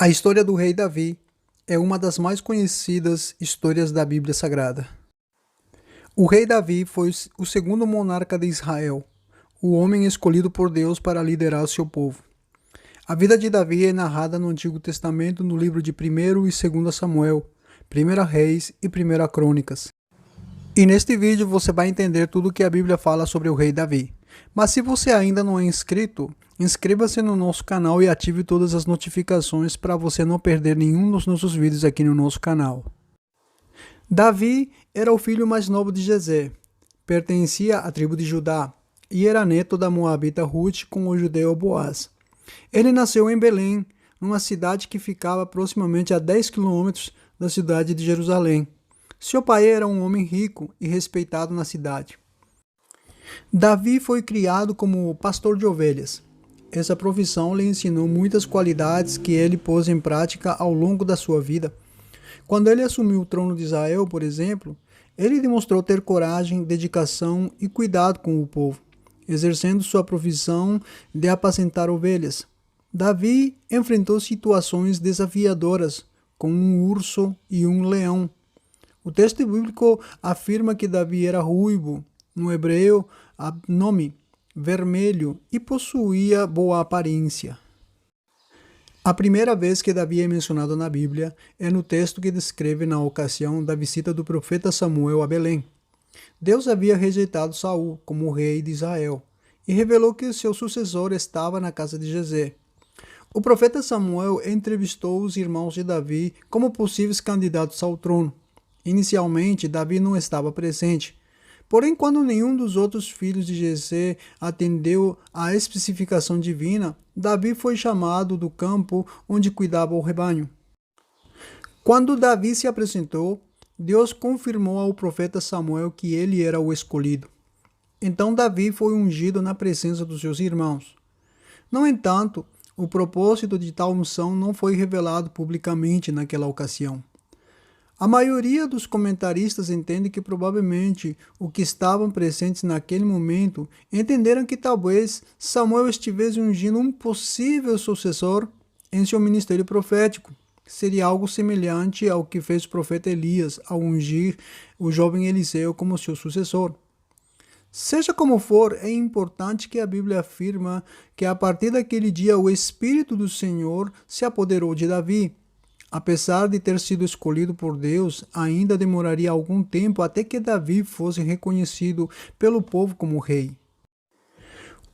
A história do rei Davi é uma das mais conhecidas histórias da Bíblia Sagrada. O rei Davi foi o segundo monarca de Israel, o homem escolhido por Deus para liderar o seu povo. A vida de Davi é narrada no Antigo Testamento no livro de 1º e 2º Samuel, 1ª Reis e 1ª Crônicas. E neste vídeo você vai entender tudo o que a Bíblia fala sobre o rei Davi. Mas se você ainda não é inscrito, inscreva-se no nosso canal e ative todas as notificações para você não perder nenhum dos nossos vídeos aqui no nosso canal. Davi era o filho mais novo de Jessé, pertencia à tribo de Judá e era neto da moabita Ruth com o judeu Boaz. Ele nasceu em Belém, numa cidade que ficava aproximadamente a 10 quilômetros da cidade de Jerusalém. Seu pai era um homem rico e respeitado na cidade. Davi foi criado como pastor de ovelhas. Essa profissão lhe ensinou muitas qualidades que ele pôs em prática ao longo da sua vida. Quando ele assumiu o trono de Israel, por exemplo, ele demonstrou ter coragem, dedicação e cuidado com o povo, exercendo sua profissão de apacentar ovelhas. Davi enfrentou situações desafiadoras, com um urso e um leão. O texto bíblico afirma que Davi era ruivo, no hebreu, nome vermelho, e possuía boa aparência. A primeira vez que Davi é mencionado na Bíblia é no texto que descreve na ocasião da visita do profeta Samuel a Belém. Deus havia rejeitado Saul como rei de Israel e revelou que seu sucessor estava na casa de Jessé. O profeta Samuel entrevistou os irmãos de Davi como possíveis candidatos ao trono. Inicialmente, Davi não estava presente. Porém, quando nenhum dos outros filhos de Jessé atendeu à especificação divina, Davi foi chamado do campo onde cuidava o rebanho. Quando Davi se apresentou, Deus confirmou ao profeta Samuel que ele era o escolhido. Então Davi foi ungido na presença dos seus irmãos. No entanto, o propósito de tal unção não foi revelado publicamente naquela ocasião. A maioria dos comentaristas entende que provavelmente os que estavam presentes naquele momento entenderam que talvez Samuel estivesse ungindo um possível sucessor em seu ministério profético. Seria algo semelhante ao que fez o profeta Elias ao ungir o jovem Eliseu como seu sucessor. Seja como for, é importante que a Bíblia afirma que a partir daquele dia o Espírito do Senhor se apoderou de Davi. Apesar de ter sido escolhido por Deus, ainda demoraria algum tempo até que Davi fosse reconhecido pelo povo como rei.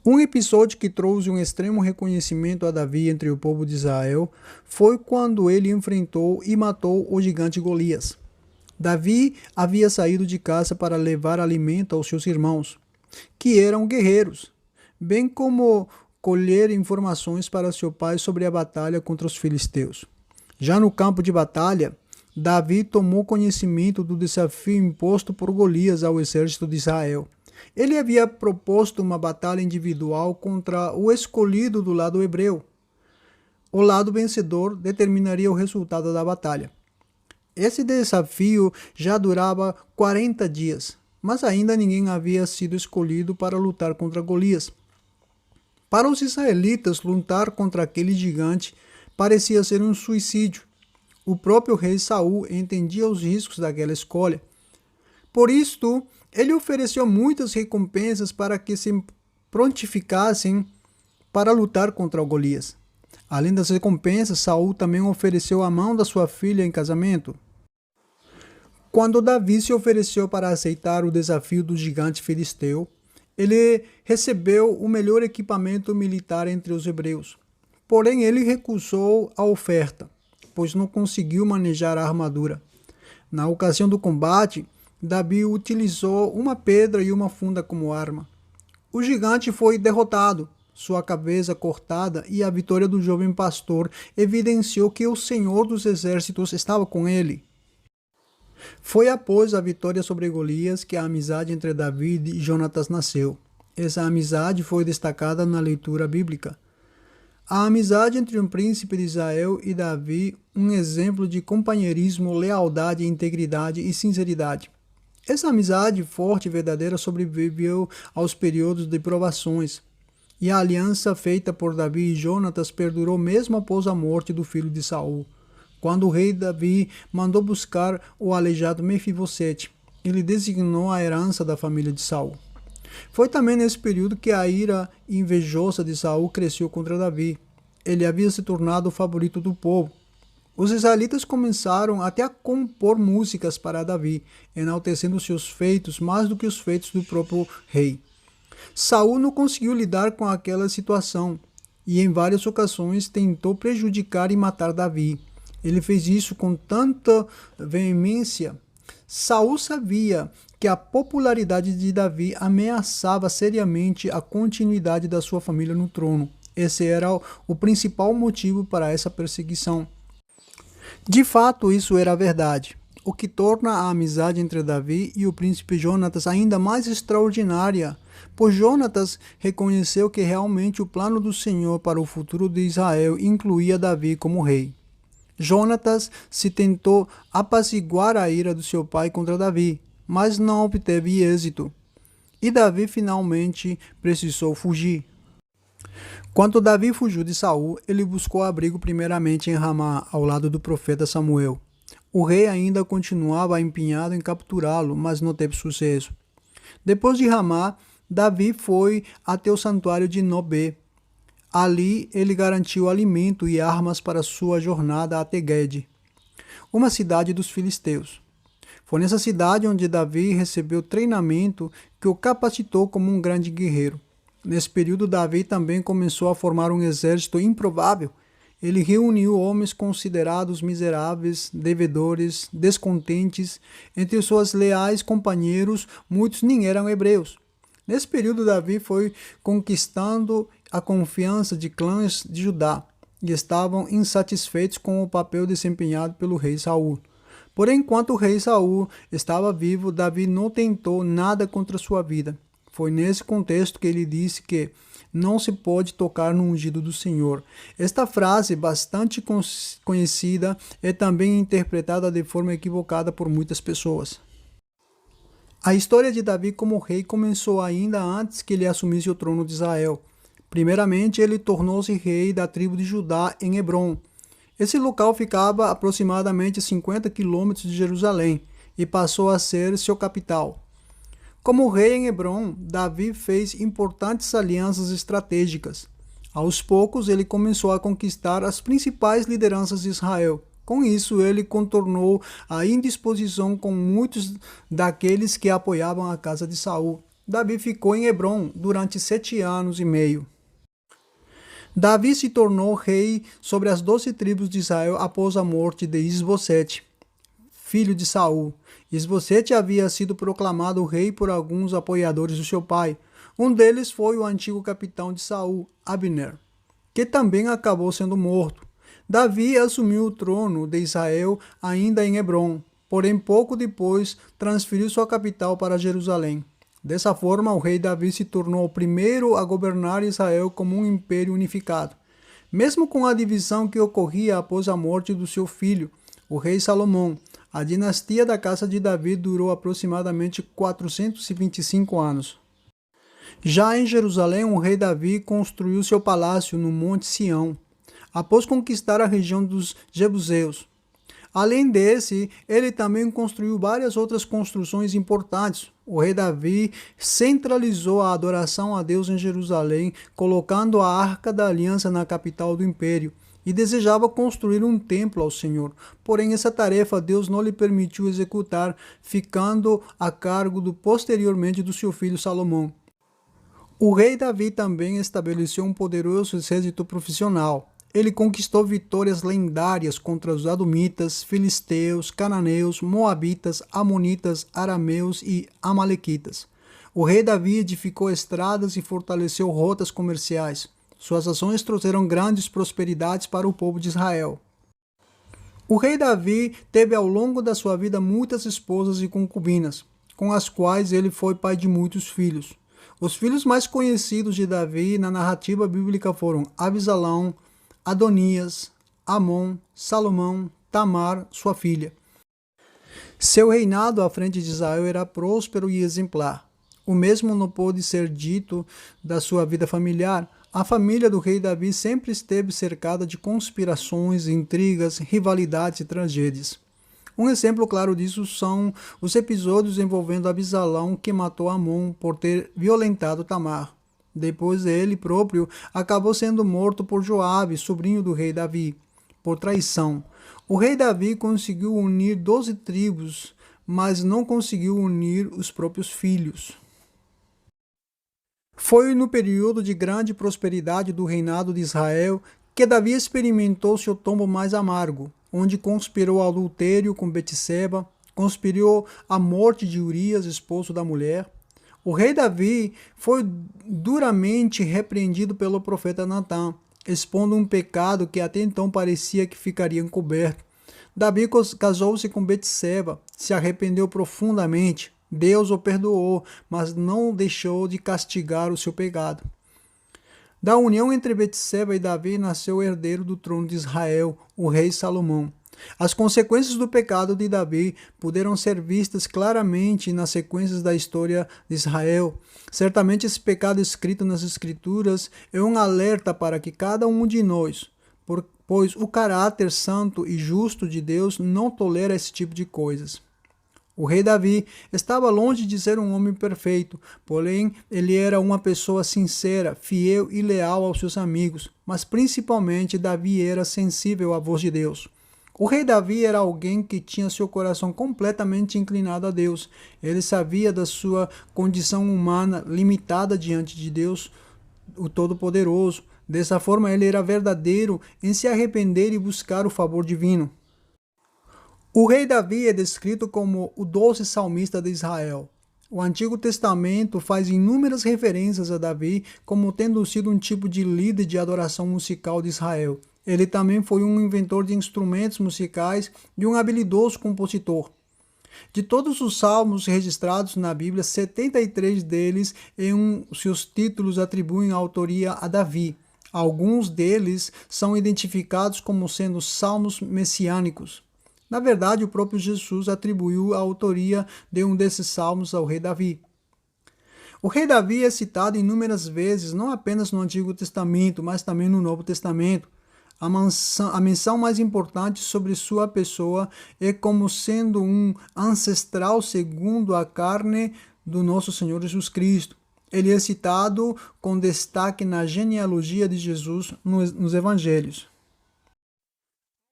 Um episódio que trouxe um extremo reconhecimento a Davi entre o povo de Israel foi quando ele enfrentou e matou o gigante Golias. Davi havia saído de casa para levar alimento aos seus irmãos, que eram guerreiros, bem como colher informações para seu pai sobre a batalha contra os filisteus. Já no campo de batalha, Davi tomou conhecimento do desafio imposto por Golias ao exército de Israel. Ele havia proposto uma batalha individual contra o escolhido do lado hebreu. O lado vencedor determinaria o resultado da batalha. Esse desafio já durava 40 dias, mas ainda ninguém havia sido escolhido para lutar contra Golias. Para os israelitas, lutar contra aquele gigante parecia ser um suicídio. O próprio rei Saul entendia os riscos daquela escolha. Por isto, ele ofereceu muitas recompensas para que se prontificassem para lutar contra o Golias. Além das recompensas, Saul também ofereceu a mão da sua filha em casamento. Quando Davi se ofereceu para aceitar o desafio do gigante filisteu, ele recebeu o melhor equipamento militar entre os hebreus. Porém, ele recusou a oferta, pois não conseguiu manejar a armadura. Na ocasião do combate, Davi utilizou uma pedra e uma funda como arma. O gigante foi derrotado, sua cabeça cortada, e a vitória do jovem pastor evidenciou que o Senhor dos Exércitos estava com ele. Foi após a vitória sobre Golias que a amizade entre Davi e Jonatas nasceu. Essa amizade foi destacada na leitura bíblica. A amizade entre um príncipe de Israel e Davi, um exemplo de companheirismo, lealdade, integridade e sinceridade. Essa amizade forte e verdadeira sobreviveu aos períodos de provações. e a aliança feita por Davi e Jonatas perdurou mesmo após a morte do filho de Saul. Quando o rei Davi mandou buscar o aleijado Mefibosete, ele designou a herança da família de Saul. Foi também nesse período que a ira invejosa de Saul cresceu contra Davi. Ele havia se tornado o favorito do povo. Os israelitas começaram até a compor músicas para Davi, enaltecendo seus feitos mais do que os feitos do próprio rei. Saul não conseguiu lidar com aquela situação e em várias ocasiões tentou prejudicar e matar Davi. Ele fez isso com tanta veemência. Saul sabia que a popularidade de Davi ameaçava seriamente a continuidade da sua família no trono. Esse era o principal motivo para essa perseguição. De fato, isso era verdade, o que torna a amizade entre Davi e o príncipe Jonatas ainda mais extraordinária, pois Jonatas reconheceu que realmente o plano do Senhor para o futuro de Israel incluía Davi como rei. Jonatas se tentou apaziguar a ira do seu pai contra Davi, mas não obteve êxito, e Davi finalmente precisou fugir. Quando Davi fugiu de Saul, ele buscou abrigo primeiramente em Ramá, ao lado do profeta Samuel. O rei ainda continuava empenhado em capturá-lo, mas não teve sucesso. Depois de Ramá, Davi foi até o santuário de Nobé. Ali ele garantiu alimento e armas para sua jornada até Gede, uma cidade dos filisteus. Foi nessa cidade onde Davi recebeu treinamento que o capacitou como um grande guerreiro. Nesse período, Davi também começou a formar um exército improvável. Ele reuniu homens considerados miseráveis, devedores, descontentes. Entre os seus leais companheiros, muitos nem eram hebreus. Nesse período, Davi foi conquistando a confiança de clãs de Judá e estavam insatisfeitos com o papel desempenhado pelo rei Saul. Porém, enquanto o rei Saul estava vivo, Davi não tentou nada contra sua vida. Foi nesse contexto que ele disse que não se pode tocar no ungido do Senhor. Esta frase, bastante conhecida, é também interpretada de forma equivocada por muitas pessoas. A história de Davi como rei começou ainda antes que ele assumisse o trono de Israel. Primeiramente, ele tornou-se rei da tribo de Judá em Hebrom. Esse local ficava a aproximadamente 50 quilômetros de Jerusalém e passou a ser seu capital. Como rei em Hebrom, Davi fez importantes alianças estratégicas. Aos poucos, ele começou a conquistar as principais lideranças de Israel. Com isso, ele contornou a indisposição com muitos daqueles que apoiavam a casa de Saul. Davi ficou em Hebrom durante 7 anos e meio. Davi se tornou rei sobre as 12 tribos de Israel após a morte de Isbosete, filho de Saul. Isbosete havia sido proclamado rei por alguns apoiadores do seu pai. Um deles foi o antigo capitão de Saul, Abner, que também acabou sendo morto. Davi assumiu o trono de Israel ainda em Hebrom, porém pouco depois transferiu sua capital para Jerusalém. Dessa forma, o rei Davi se tornou o primeiro a governar Israel como um império unificado. Mesmo com a divisão que ocorria após a morte do seu filho, o rei Salomão, a dinastia da casa de Davi durou aproximadamente 425 anos. Já em Jerusalém, o rei Davi construiu seu palácio no Monte Sião, após conquistar a região dos Jebuseus. Além desse, ele também construiu várias outras construções importantes. O rei Davi centralizou a adoração a Deus em Jerusalém, colocando a Arca da Aliança na capital do império, e desejava construir um templo ao Senhor. Porém, essa tarefa Deus não lhe permitiu executar, ficando a cargo posteriormente do seu filho Salomão. O rei Davi também estabeleceu um poderoso exército profissional. Ele conquistou vitórias lendárias contra os Adomitas, Filisteus, Cananeus, Moabitas, Amonitas, Arameus e Amalequitas. O rei Davi edificou estradas e fortaleceu rotas comerciais. Suas ações trouxeram grandes prosperidades para o povo de Israel. O rei Davi teve ao longo da sua vida muitas esposas e concubinas, com as quais ele foi pai de muitos filhos. Os filhos mais conhecidos de Davi na narrativa bíblica foram Abisalão, Adonias, Amon, Salomão, Tamar, sua filha. Seu reinado à frente de Israel era próspero e exemplar. O mesmo não pôde ser dito da sua vida familiar. A família do rei Davi sempre esteve cercada de conspirações, intrigas, rivalidades e tragédias. Um exemplo claro disso são os episódios envolvendo Absalão, que matou Amon por ter violentado Tamar. Depois ele próprio acabou sendo morto por Joabe, sobrinho do rei Davi, por traição. O rei Davi conseguiu unir 12 tribos, mas não conseguiu unir os próprios filhos. Foi no período de grande prosperidade do reinado de Israel que Davi experimentou seu tombo mais amargo, onde conspirou adultério com Betseba, conspirou a morte de Urias, esposo da mulher. O rei Davi foi duramente repreendido pelo profeta Natã, expondo um pecado que até então parecia que ficaria encoberto. Davi casou-se com Betseba, se arrependeu profundamente. Deus o perdoou, mas não deixou de castigar o seu pecado. Da união entre Betseba e Davi nasceu o herdeiro do trono de Israel, o rei Salomão. As consequências do pecado de Davi puderam ser vistas claramente nas sequências da história de Israel. Certamente esse pecado escrito nas Escrituras é um alerta para que cada um de nós, pois o caráter santo e justo de Deus não tolera esse tipo de coisas. O rei Davi estava longe de ser um homem perfeito, porém ele era uma pessoa sincera, fiel e leal aos seus amigos, mas principalmente Davi era sensível à voz de Deus. O rei Davi era alguém que tinha seu coração completamente inclinado a Deus. Ele sabia da sua condição humana limitada diante de Deus, o Todo-Poderoso. Dessa forma, ele era verdadeiro em se arrepender e buscar o favor divino. O rei Davi é descrito como o doce salmista de Israel. O Antigo Testamento faz inúmeras referências a Davi como tendo sido um tipo de líder de adoração musical de Israel. Ele também foi um inventor de instrumentos musicais e um habilidoso compositor. De todos os salmos registrados na Bíblia, 73 deles seus títulos atribuem a autoria a Davi. Alguns deles são identificados como sendo salmos messiânicos. Na verdade, o próprio Jesus atribuiu a autoria de um desses salmos ao rei Davi. O rei Davi é citado inúmeras vezes, não apenas no Antigo Testamento, mas também no Novo Testamento. A menção mais importante sobre sua pessoa é como sendo um ancestral segundo a carne do nosso Senhor Jesus Cristo. Ele é citado com destaque na genealogia de Jesus nos Evangelhos.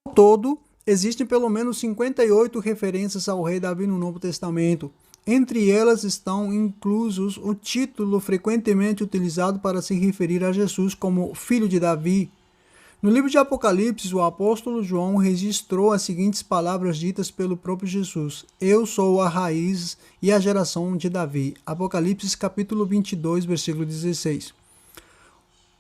Ao todo, existem pelo menos 58 referências ao rei Davi no Novo Testamento. Entre elas estão inclusos o título frequentemente utilizado para se referir a Jesus como Filho de Davi. No livro de Apocalipse, o apóstolo João registrou as seguintes palavras ditas pelo próprio Jesus: Eu sou a raiz e a geração de Davi. Apocalipse capítulo 22, versículo 16.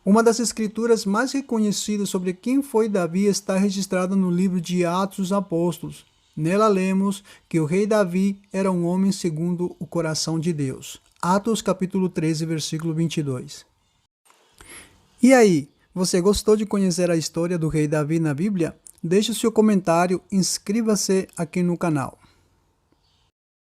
Uma das escrituras mais reconhecidas sobre quem foi Davi está registrada no livro de Atos dos Apóstolos. Nela lemos que o rei Davi era um homem segundo o coração de Deus. Atos capítulo 13, versículo 22. E aí, você gostou de conhecer a história do rei Davi na Bíblia? Deixe o seu comentário, inscreva-se aqui no canal.